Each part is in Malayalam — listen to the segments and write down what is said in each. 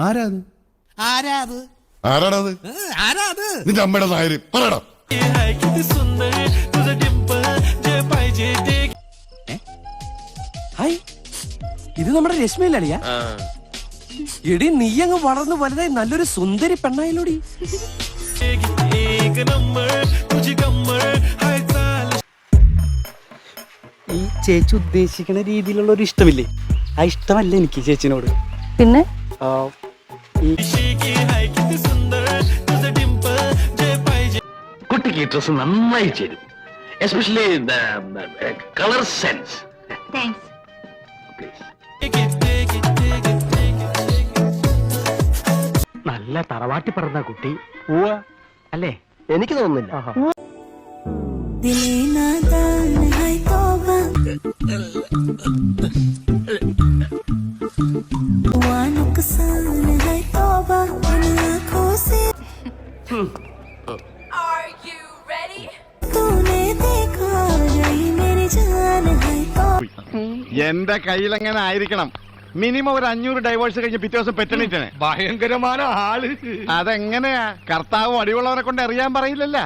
ആരാത് ആരാത് ആരാണത് ആരാത് നിന്റെ അമ്മയുടെ നായര് പറയടാ. ഇത് നമ്മുടെ രശ്മിയിലളിയാ. എടി നീ അങ്ങ് വളർന്നു വലുതായി നല്ലൊരു സുന്ദരി പെണ്ണായില്ലോടി. ഈ ചേച്ചി ഉദ്ദേശിക്കുന്ന രീതിയിലുള്ള ഒരു ഇഷ്ടമില്ലേ, ആ ഇഷ്ടമല്ല എനിക്ക് ചേച്ചിനോട്. പിന്നെ കുട്ടിക്ക് ഡ്രസ് നന്നായി ചേരും, എസ്പെഷ്യലി കളർ സെൻസ്. നല്ല തറവാട്ടി പറഞ്ഞ കുട്ടി അല്ലേ? എനിക്ക് തോന്നുന്നില്ല. എന്റെ കയ്യിലെങ്ങനെ ആയിരിക്കണം മിനിമം ഒരു 500 ഡൈവേഴ്സ് കഴിഞ്ഞ് പിറ്റേ ദിവസം പെറ്റണിട്ടാണ്. ഭയങ്കരമായ ആള്. അതെങ്ങനെയാ? കർത്താവ് അടിവുള്ളവരെ കൊണ്ട് അറിയാൻ പറയില്ലല്ല.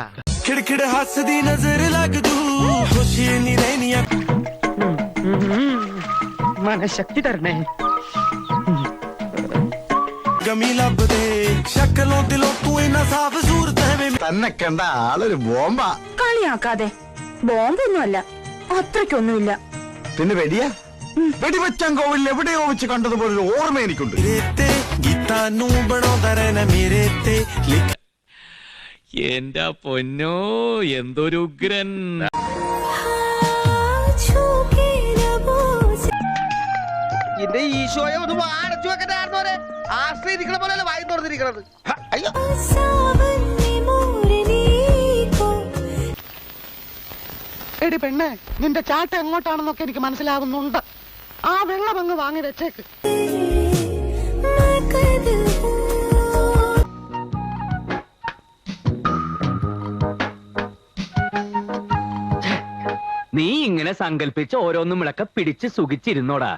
മനഃശക്തി തരണേ. തന്നെ കണ്ട ആളൊരു ബോംബാ. കളിയാക്കാതെ, ബോംബൊന്നുമല്ല, അത്രയ്ക്കൊന്നുമില്ല. പിന്നെ വെടിയാ? വെടിവെച്ചാൻ കോവിൽ എവിടെയോ വെച്ച് കണ്ടതുപോലെ ഒരു ഓർമ്മ എനിക്കുണ്ട്. എന്റെ പൊന്നോ, എന്തൊരു ഉഗ്രൻ. എന്റെ ഈശോയെ ഒന്ന് വാടച്ചു വെക്കണ്ടായിരുന്നോരെ. ആശ്രയിരിക്കണ പോലെ വായി തുറന്നിരിക്കണത്. അയ്യോ, എടി പെണ്ണെ, നിന്റെ ചാട്ട എങ്ങോട്ടാണെന്നൊക്കെ എനിക്ക് മനസ്സിലാവുന്നുണ്ട്. ആ വെള്ളം അങ്ങ് വാങ്ങി വെച്ചേക്ക്. നീ ഇങ്ങനെ സങ്കല്പിച്ച് ഓരോന്നും വിളക്ക പിടിച്ച് സുഖിച്ചിരുന്നോടാ.